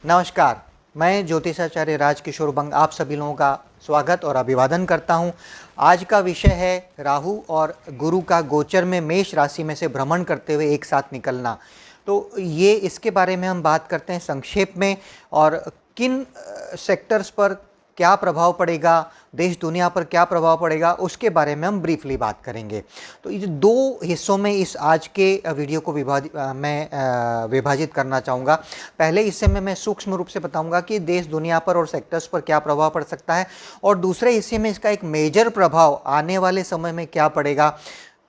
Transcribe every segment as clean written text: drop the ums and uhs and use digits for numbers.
नमस्कार, मैं ज्योतिषाचार्य राजकिशोर बंग आप सभी लोगों का स्वागत और अभिवादन करता हूं। आज का विषय है राहु और गुरु का गोचर में मेष राशि में से भ्रमण करते हुए एक साथ निकलना। तो ये इसके बारे में हम बात करते हैं संक्षेप में, और किन सेक्टर्स पर क्या प्रभाव पड़ेगा, देश दुनिया पर क्या प्रभाव पड़ेगा, उसके बारे में हम ब्रीफली बात करेंगे। तो ये दो हिस्सों में इस आज के वीडियो को विभाजित करना चाहूँगा। पहले हिस्से में मैं सूक्ष्म रूप से बताऊंगा कि देश दुनिया पर और सेक्टर्स पर क्या प्रभाव पड़ सकता है, और दूसरे हिस्से में इसका एक मेजर प्रभाव आने वाले समय में क्या पड़ेगा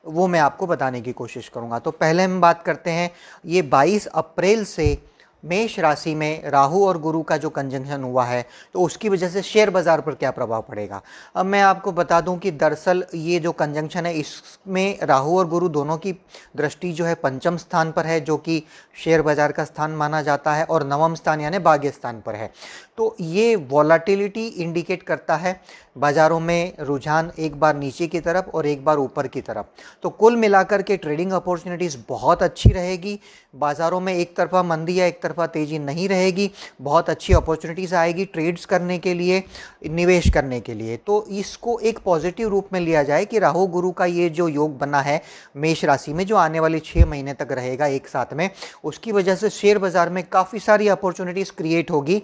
वो मैं आपको बताने की कोशिश करूंगा। तो पहले हम बात करते हैं, ये 22 अप्रैल से मेष राशि में राहु और गुरु का जो कंजंक्शन हुआ है, तो उसकी वजह से शेयर बाजार पर क्या प्रभाव पड़ेगा। अब मैं आपको बता दूं कि दरअसल ये जो कंजंक्शन है, इसमें राहु और गुरु दोनों की दृष्टि जो है पंचम स्थान पर है, जो कि शेयर बाजार का स्थान माना जाता है, और नवम स्थान यानी भाग्य स्थान पर है। तो ये वॉलेटिलिटी इंडिकेट करता है, बाजारों में रुझान एक बार नीचे की तरफ और एक बार ऊपर की तरफ। तो कुल मिलाकर के ट्रेडिंग अपॉर्चुनिटीज़ बहुत अच्छी रहेगी। बाज़ारों में एक तरफा मंदी या एक तरफा तेज़ी नहीं रहेगी, बहुत अच्छी अपॉर्चुनिटीज़ आएगी ट्रेड्स करने के लिए, निवेश करने के लिए। तो इसको एक पॉजिटिव रूप में लिया जाए कि राहु गुरु का ये जो योग बना है मेष राशि में, जो आने वाले 6 महीने तक रहेगा एक साथ में, उसकी वजह से शेयर बाज़ार में काफ़ी सारी अपॉर्चुनिटीज़ क्रिएट होगी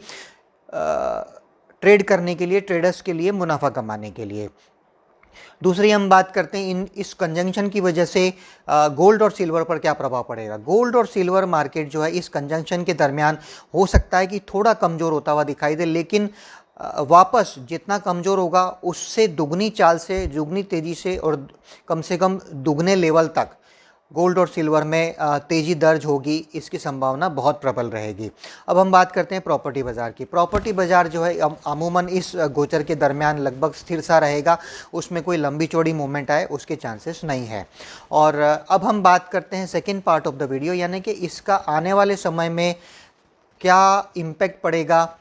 ट्रेड करने के लिए, ट्रेडर्स के लिए, मुनाफा कमाने के लिए। दूसरी हम बात करते हैं इस कंजंक्शन की वजह से गोल्ड और सिल्वर पर क्या प्रभाव पड़ेगा। गोल्ड और सिल्वर मार्केट जो है इस कंजंक्शन के दरमियान हो सकता है कि थोड़ा कमज़ोर होता हुआ दिखाई दे, लेकिन वापस जितना कमज़ोर होगा उससे दुगनी चाल से, दुगनी तेज़ी से, और कम से कम दुगने लेवल तक गोल्ड और सिल्वर में तेज़ी दर्ज होगी। इसकी संभावना बहुत प्रबल रहेगी। अब हम बात करते हैं प्रॉपर्टी बाज़ार की। प्रॉपर्टी बाज़ार जो है अमूमन इस गोचर के दरमियान लगभग स्थिर सा रहेगा, उसमें कोई लंबी चौड़ी मूवमेंट आए उसके चांसेस नहीं है। और अब हम बात करते हैं second part of the video, यानी कि इसका आने वाले समय में क्या इम्पैक्ट पड़ेगा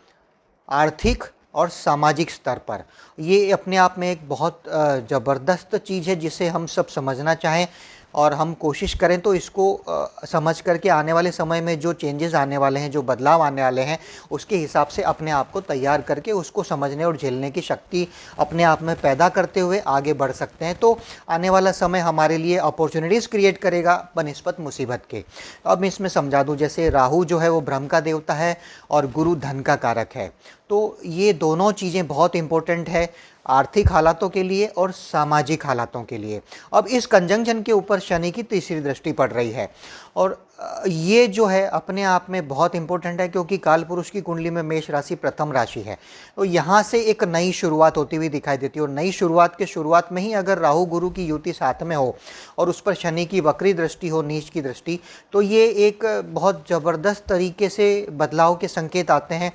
आर्थिक और सामाजिक स्तर पर। ये अपने आप में एक बहुत ज़बरदस्त चीज़ है जिसे हम सब समझना चाहें, और हम कोशिश करें तो इसको समझ करके आने वाले समय में जो चेंजेस आने वाले हैं, जो बदलाव आने वाले हैं, उसके हिसाब से अपने आप को तैयार करके उसको समझने और झेलने की शक्ति अपने आप में पैदा करते हुए आगे बढ़ सकते हैं। तो आने वाला समय हमारे लिए अपॉर्चुनिटीज़ क्रिएट करेगा बनिस्बत मुसीबत के। अब मैं इसमें समझा दूँ, जैसे राहु जो है वो भ्रम का देवता है और गुरु धन का कारक है। तो ये दोनों चीज़ें बहुत इंपॉर्टेंट है आर्थिक हालातों के लिए और सामाजिक हालातों के लिए। अब इस कंजंक्शन के ऊपर शनि की तीसरी दृष्टि पड़ रही है, और ये जो है अपने आप में बहुत इंपॉर्टेंट है, क्योंकि काल पुरुष की कुंडली में मेष राशि प्रथम राशि है। तो यहाँ से एक नई शुरुआत होती हुई दिखाई देती है, और नई शुरुआत के शुरुआत में ही अगर राहु गुरु की युति साथ में हो और उस पर शनि की वक्री दृष्टि हो, नीच की दृष्टि, तो ये एक बहुत ज़बरदस्त तरीके से बदलाव के संकेत आते हैं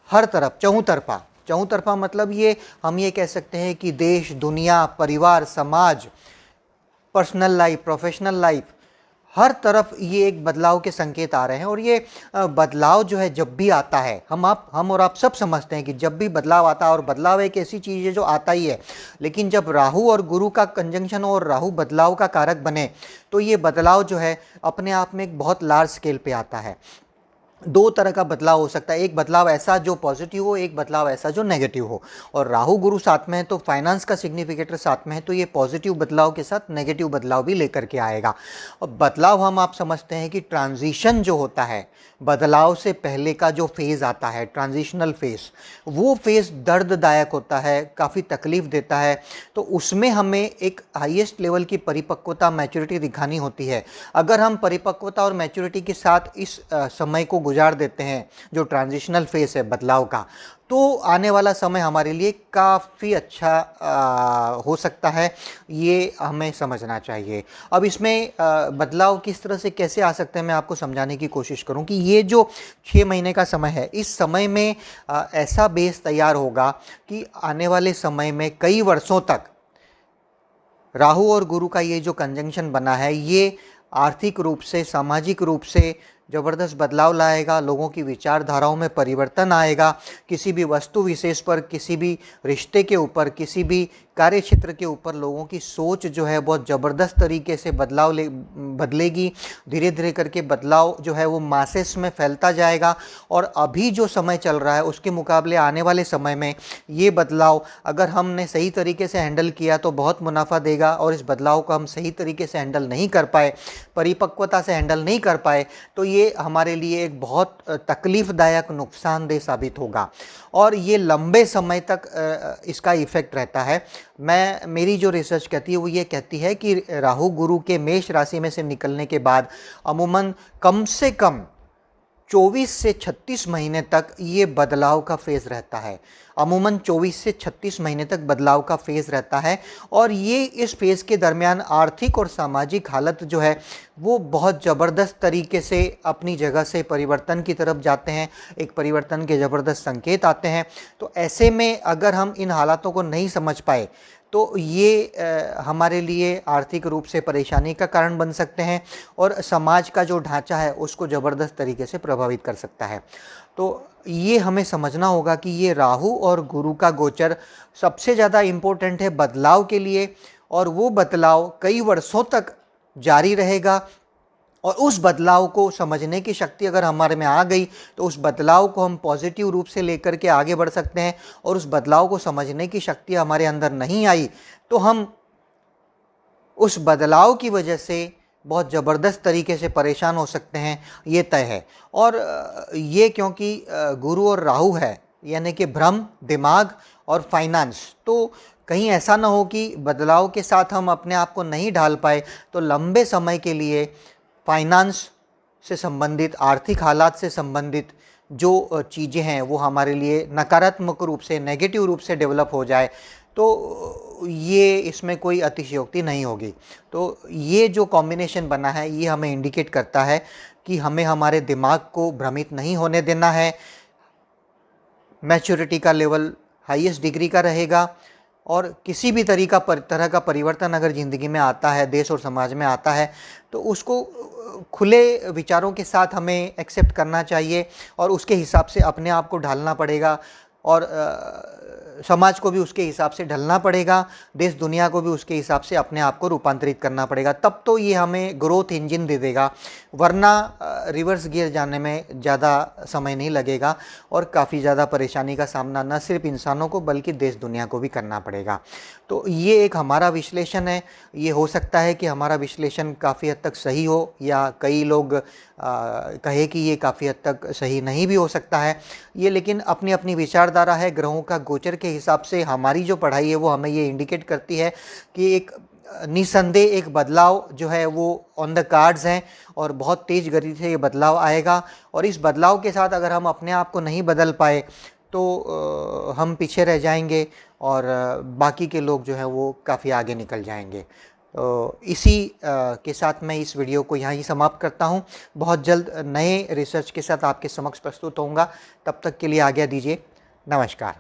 हर तरफ, चौतरफा मतलब ये हम ये कह सकते हैं कि देश, दुनिया, परिवार, समाज, पर्सनल लाइफ, प्रोफेशनल लाइफ, हर तरफ ये एक बदलाव के संकेत आ रहे हैं। और ये बदलाव जो है जब भी आता है, हम और आप सब समझते हैं कि जब भी बदलाव आता है, और बदलाव एक ऐसी चीज़ है जो आता ही है, लेकिन जब राहु और गुरु का कंजंक्शन और राहु बदलाव का कारक बने, तो ये बदलाव जो है अपने आप में एक बहुत लार्ज स्केल पे आता है। दो तरह का बदलाव हो सकता है, एक बदलाव ऐसा जो पॉजिटिव हो, एक बदलाव ऐसा जो नेगेटिव हो। और राहु गुरु साथ में है तो फाइनेंस का सिग्निफिकेटर साथ में है, तो ये पॉजिटिव बदलाव के साथ नेगेटिव बदलाव भी लेकर के आएगा। और बदलाव हम आप समझते हैं कि ट्रांजिशन जो होता है, बदलाव से पहले का जो फेज़ आता है, ट्रांजिशनल फेज़, वो फेज़ दर्ददायक होता है, काफ़ी तकलीफ़ देता है। तो उसमें हमें एक हाईएस्ट लेवल की परिपक्वता, मैच्योरिटी दिखानी होती है। अगर हम परिपक्वता और मैच्योरिटी के साथ इस समय को गुजार देते हैं, जो ट्रांजिशनल फेज़ है बदलाव का, तो आने वाला समय हमारे लिए काफ़ी अच्छा हो सकता है। ये हमें समझना चाहिए। अब इसमें बदलाव किस तरह से कैसे आ सकते हैं, मैं आपको समझाने की कोशिश करूं कि ये जो 6 महीने का समय है, इस समय में ऐसा बेस तैयार होगा कि आने वाले समय में कई वर्षों तक राहु और गुरु का ये जो कंजंक्शन बना है, ये आर्थिक रूप से, सामाजिक रूप से ज़बरदस्त बदलाव लाएगा। लोगों की विचारधाराओं में परिवर्तन आएगा। किसी भी वस्तु विशेष पर, किसी भी रिश्ते के ऊपर, किसी भी कार्य क्षेत्र के ऊपर लोगों की सोच जो है बहुत ज़बरदस्त तरीके से बदलेगी। धीरे धीरे करके बदलाव जो है वो मासेस में फैलता जाएगा और अभी जो समय चल रहा है उसके मुकाबले आने वाले समय में ये बदलाव अगर हमने सही तरीके से हैंडल किया तो बहुत मुनाफा देगा, और इस बदलाव को हम सही तरीके से हैंडल नहीं कर पाए, परिपक्वता से हैंडल नहीं कर पाए, तो ये हमारे लिए एक बहुत तकलीफ़दायक नुकसानदेह साबित होगा और ये लंबे समय तक इसका इफ़ेक्ट रहता है। मेरी जो रिसर्च कहती है वो ये कहती है कि राहु गुरु के मेष राशि में से निकलने के बाद अमूमन कम से कम 24 से 36 महीने तक ये बदलाव का फेज़ रहता है। अमूमन 24 से 36 महीने तक बदलाव का फेज़ रहता है और ये इस फेज़ के दरमियान आर्थिक और सामाजिक हालत जो है वो बहुत ज़बरदस्त तरीके से अपनी जगह से परिवर्तन की तरफ जाते हैं, एक परिवर्तन के ज़बरदस्त संकेत आते हैं। तो ऐसे में अगर हम इन हालातों को नहीं समझ पाए तो ये हमारे लिए आर्थिक रूप से परेशानी का कारण बन सकते हैं और समाज का जो ढांचा है उसको ज़बरदस्त तरीके से प्रभावित कर सकता है। तो ये हमें समझना होगा कि ये राहु और गुरु का गोचर सबसे ज़्यादा इम्पोर्टेंट है बदलाव के लिए, और वो बदलाव कई वर्षों तक जारी रहेगा और उस बदलाव को समझने की शक्ति अगर हमारे में आ गई तो उस बदलाव को हम पॉजिटिव रूप से लेकर के आगे बढ़ सकते हैं, और उस बदलाव को समझने की शक्ति हमारे अंदर नहीं आई तो हम उस बदलाव की वजह से बहुत ज़बरदस्त तरीके से परेशान हो सकते हैं, ये तय है। और ये क्योंकि गुरु और राहु है, यानी कि भ्रम, दिमाग और फाइनेंस, तो कहीं ऐसा ना हो कि बदलाव के साथ हम अपने आप को नहीं ढाल पाए तो लंबे समय के लिए फाइनेंस से संबंधित, आर्थिक हालात से संबंधित जो चीज़ें हैं वो हमारे लिए नकारात्मक रूप से, नेगेटिव रूप से डेवलप हो जाए, तो ये इसमें कोई अतिशयोक्ति नहीं होगी। तो ये जो कॉम्बिनेशन बना है ये हमें इंडिकेट करता है कि हमें हमारे दिमाग को भ्रमित नहीं होने देना है। मैच्योरिटी का लेवल हाईएस्ट डिग्री का रहेगा और किसी भी तरह का परिवर्तन अगर ज़िंदगी में आता है, देश और समाज में आता है, तो उसको खुले विचारों के साथ हमें एक्सेप्ट करना चाहिए और उसके हिसाब से अपने आप को ढालना पड़ेगा और समाज को भी उसके हिसाब से ढलना पड़ेगा, देश दुनिया को भी उसके हिसाब से अपने आप को रूपांतरित करना पड़ेगा, तब तो ये हमें ग्रोथ इंजन दे देगा, वरना रिवर्स गियर जाने में ज़्यादा समय नहीं लगेगा और काफ़ी ज़्यादा परेशानी का सामना न सिर्फ इंसानों को बल्कि देश दुनिया को भी करना पड़ेगा। तो ये एक हमारा विश्लेषण है। ये हो सकता है कि हमारा विश्लेषण काफ़ी हद तक सही हो या कई लोग कहे कि ये काफ़ी हद तक सही नहीं भी हो सकता है ये, लेकिन अपनी अपनी विचारधारा है। ग्रहों का गोचर के हिसाब से हमारी जो पढ़ाई है वो हमें ये इंडिकेट करती है कि एक निसंदेह एक बदलाव जो है वो ऑन द कार्ड्स हैं और बहुत तेज़ गति से ये बदलाव आएगा, और इस बदलाव के साथ अगर हम अपने आप को नहीं बदल पाए तो हम पीछे रह जाएंगे और बाकी के लोग जो हैं वो काफ़ी आगे निकल जाएंगे। तो इसी के साथ मैं इस वीडियो को यहाँ ही समाप्त करता हूँ। बहुत जल्द नए रिसर्च के साथ आपके समक्ष प्रस्तुत होऊंगा। तब तक के लिए आज्ञा दीजिए। नमस्कार।